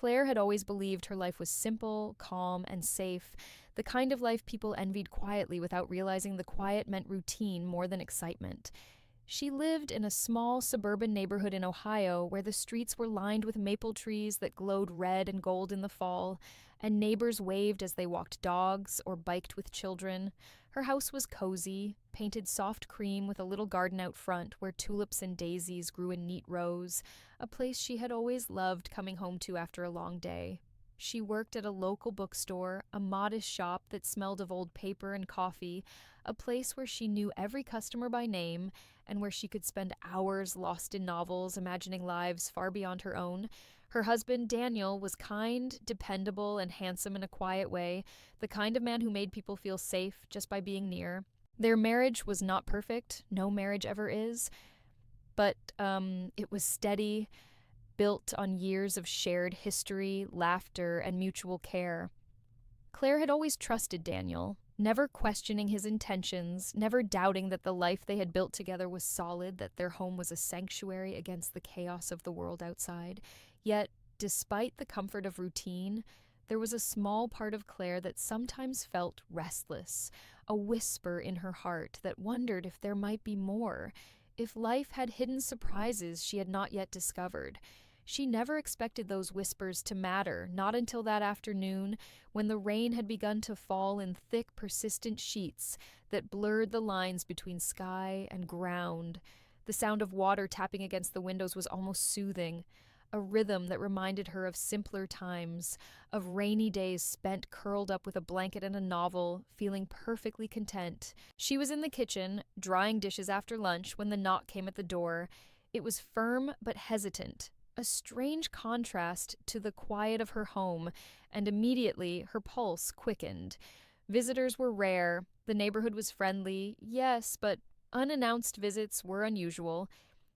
Claire had always believed her life was simple, calm, and safe, the kind of life people envied quietly without realizing the quiet meant routine more than excitement. She lived in a small suburban neighborhood in Ohio where the streets were lined with maple trees that glowed red and gold in the fall, and neighbors waved as they walked dogs or biked with children. Her house was cozy, painted soft cream with a little garden out front where tulips and daisies grew in neat rows, a place she had always loved coming home to after a long day. She worked at a local bookstore, a modest shop that smelled of old paper and coffee, a place where she knew every customer by name and where she could spend hours lost in novels, imagining lives far beyond her own. Her husband, Daniel, was kind, dependable, and handsome in a quiet way, the kind of man who made people feel safe just by being near. Their marriage was not perfect, no marriage ever is, but it was steady, built on years of shared history, laughter, and mutual care. Claire had always trusted Daniel, never questioning his intentions, never doubting that the life they had built together was solid, that their home was a sanctuary against the chaos of the world outside. Yet, despite the comfort of routine, there was a small part of Claire that sometimes felt restless, a whisper in her heart that wondered if there might be more, if life had hidden surprises she had not yet discovered. She never expected those whispers to matter, not until that afternoon when the rain had begun to fall in thick, persistent sheets that blurred the lines between sky and ground. The sound of water tapping against the windows was almost soothing, a rhythm that reminded her of simpler times, of rainy days spent curled up with a blanket and a novel, feeling perfectly content. She was in the kitchen, drying dishes after lunch, when the knock came at the door. It was firm but hesitant, a strange contrast to the quiet of her home, and immediately her pulse quickened. Visitors were rare, the neighborhood was friendly, yes, but unannounced visits were unusual.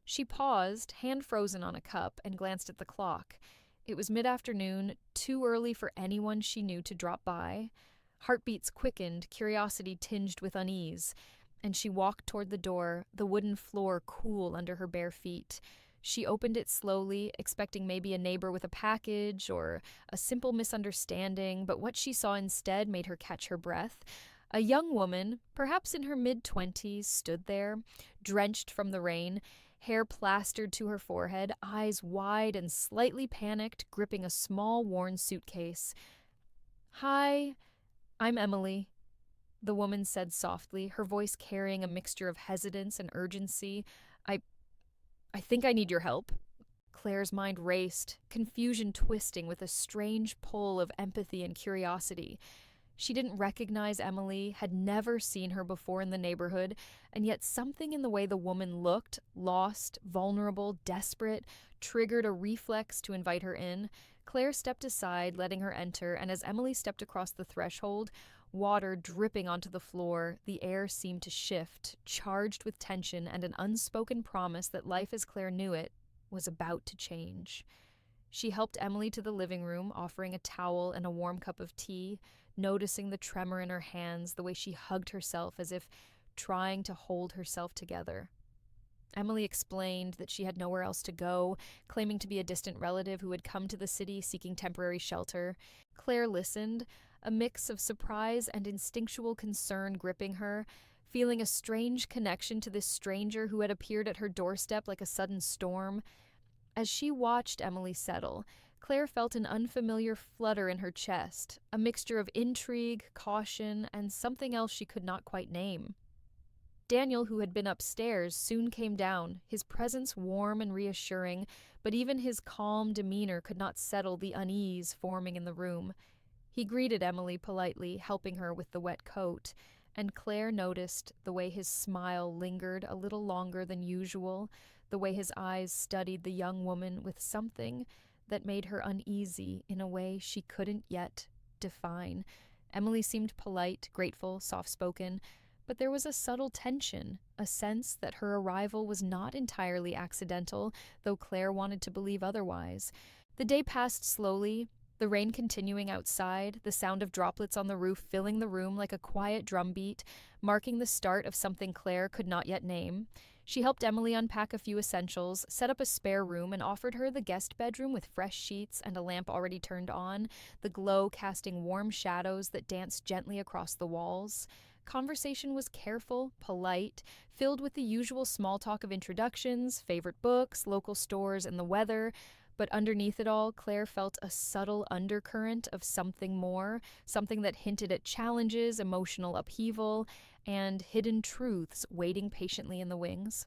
She paused, hand frozen on a cup, and glanced at the clock. It was mid-afternoon, too early for anyone she knew to drop by. Heartbeats quickened, curiosity tinged with unease, and she walked toward the door, the wooden floor cool under her bare feet. She opened it slowly, expecting maybe a neighbor with a package or a simple misunderstanding, but what she saw instead made her catch her breath. A young woman, perhaps in her mid-20s, stood there, drenched from the rain, hair plastered to her forehead, eyes wide and slightly panicked, gripping a small worn suitcase. "Hi, I'm Emily," the woman said softly, her voice carrying a mixture of hesitance and urgency. I think I need your help." Claire's mind raced, confusion twisting with a strange pull of empathy and curiosity. She didn't recognize Emily, had never seen her before in the neighborhood, and yet something in the way the woman looked, lost, vulnerable, desperate, triggered a reflex to invite her in. Claire stepped aside, letting her enter, and as Emily stepped across the threshold, water dripping onto the floor, the air seemed to shift, charged with tension and an unspoken promise that life as Claire knew it was about to change. She helped Emily to the living room, offering a towel and a warm cup of tea, noticing the tremor in her hands, the way she hugged herself as if trying to hold herself together. Emily explained that she had nowhere else to go, claiming to be a distant relative who had come to the city seeking temporary shelter. Claire listened, a mix of surprise and instinctual concern gripping her, feeling a strange connection to this stranger who had appeared at her doorstep like a sudden storm. As she watched Emily settle, Claire felt an unfamiliar flutter in her chest, a mixture of intrigue, caution, and something else she could not quite name. Daniel, who had been upstairs, soon came down, his presence warm and reassuring, but even his calm demeanor could not settle the unease forming in the room. He greeted Emily politely, helping her with the wet coat, and Claire noticed the way his smile lingered a little longer than usual, the way his eyes studied the young woman with something that made her uneasy in a way she couldn't yet define. Emily seemed polite, grateful, soft-spoken, but there was a subtle tension, a sense that her arrival was not entirely accidental, though Claire wanted to believe otherwise. The day passed slowly, the rain continuing outside, the sound of droplets on the roof filling the room like a quiet drumbeat, marking the start of something Claire could not yet name. She helped Emily unpack a few essentials, set up a spare room, and offered her the guest bedroom with fresh sheets and a lamp already turned on, the glow casting warm shadows that danced gently across the walls. Conversation was careful, polite, filled with the usual small talk of introductions, favorite books, local stores, and the weather. But underneath it all, Claire felt a subtle undercurrent of something more, something that hinted at challenges, emotional upheaval, and hidden truths waiting patiently in the wings.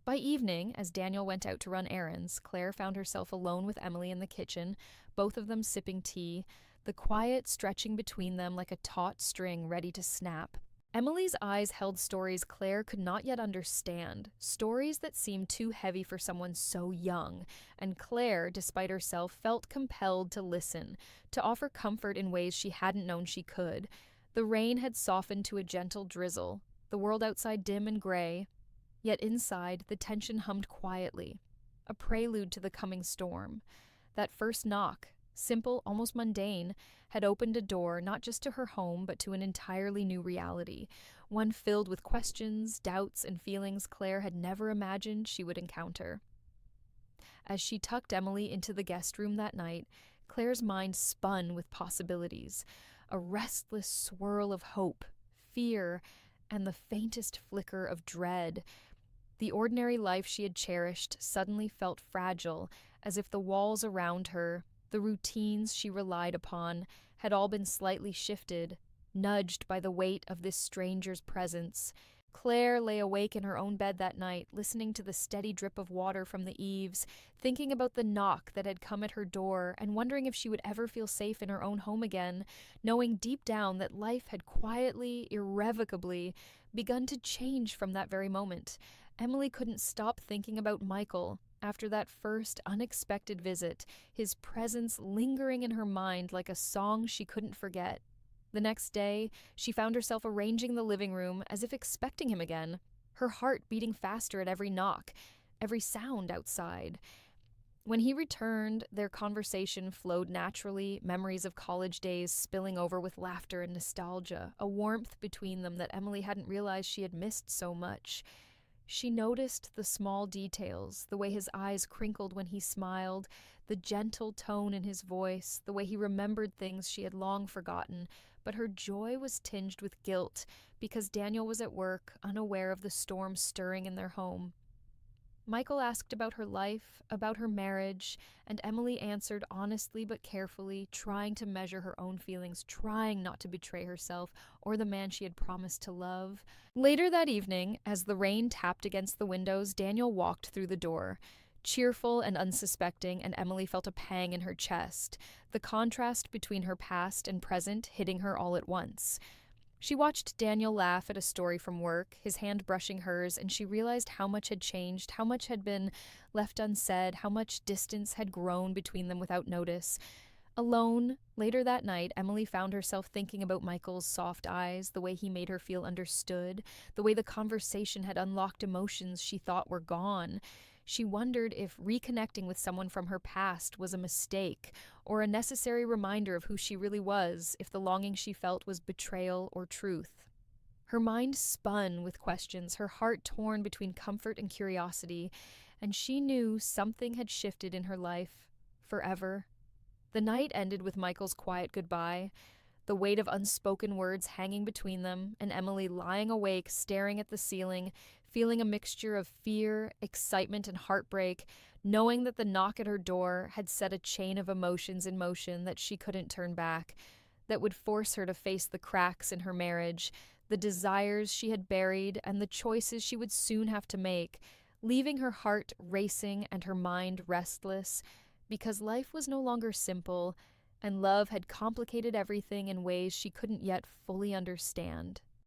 By evening, as Daniel went out to run errands, Claire found herself alone with Emily in the kitchen, both of them sipping tea, the quiet stretching between them like a taut string ready to snap. Emily's eyes held stories Claire could not yet understand, stories that seemed too heavy for someone so young, and Claire, despite herself, felt compelled to listen, to offer comfort in ways she hadn't known she could. The rain had softened to a gentle drizzle, the world outside dim and gray, yet inside the tension hummed quietly, a prelude to the coming storm. That first knock, simple, almost mundane, had opened a door not just to her home but to an entirely new reality, one filled with questions, doubts, and feelings Claire had never imagined she would encounter. As she tucked Emily into the guest room that night, Claire's mind spun with possibilities, a restless swirl of hope, fear, and the faintest flicker of dread. The ordinary life she had cherished suddenly felt fragile, as if the walls around her, the routines she relied upon, had all been slightly shifted, nudged by the weight of this stranger's presence. Claire lay awake in her own bed that night, listening to the steady drip of water from the eaves, thinking about the knock that had come at her door, and wondering if she would ever feel safe in her own home again, knowing deep down that life had quietly, irrevocably, begun to change from that very moment. Emily couldn't stop thinking about Michael. After that first unexpected visit, his presence lingering in her mind like a song she couldn't forget. The next day, she found herself arranging the living room as if expecting him again, her heart beating faster at every knock, every sound outside. When he returned, their conversation flowed naturally, memories of college days spilling over with laughter and nostalgia, a warmth between them that Emily hadn't realized she had missed so much. She noticed the small details, the way his eyes crinkled when he smiled, the gentle tone in his voice, the way he remembered things she had long forgotten, but her joy was tinged with guilt because Daniel was at work, unaware of the storm stirring in their home. Michael asked about her life, about her marriage, and Emily answered honestly but carefully, trying to measure her own feelings, trying not to betray herself or the man she had promised to love. Later that evening, as the rain tapped against the windows, Daniel walked through the door. Cheerful and unsuspecting, and Emily felt a pang in her chest, the contrast between her past and present hitting her all at once. She watched Daniel laugh at a story from work, his hand brushing hers, and she realized how much had changed, how much had been left unsaid, how much distance had grown between them without notice. Alone, later that night, Emily found herself thinking about Michael's soft eyes, the way he made her feel understood, the way the conversation had unlocked emotions she thought were gone. She wondered if reconnecting with someone from her past was a mistake or a necessary reminder of who she really was, if the longing she felt was betrayal or truth. Her mind spun with questions, her heart torn between comfort and curiosity, and she knew something had shifted in her life forever. The night ended with Michael's quiet goodbye, the weight of unspoken words hanging between them, and Emily lying awake, staring at the ceiling, feeling a mixture of fear, excitement, and heartbreak, knowing that the knock at her door had set a chain of emotions in motion that she couldn't turn back, that would force her to face the cracks in her marriage, the desires she had buried, and the choices she would soon have to make, leaving her heart racing and her mind restless, because life was no longer simple, and love had complicated everything in ways she couldn't yet fully understand.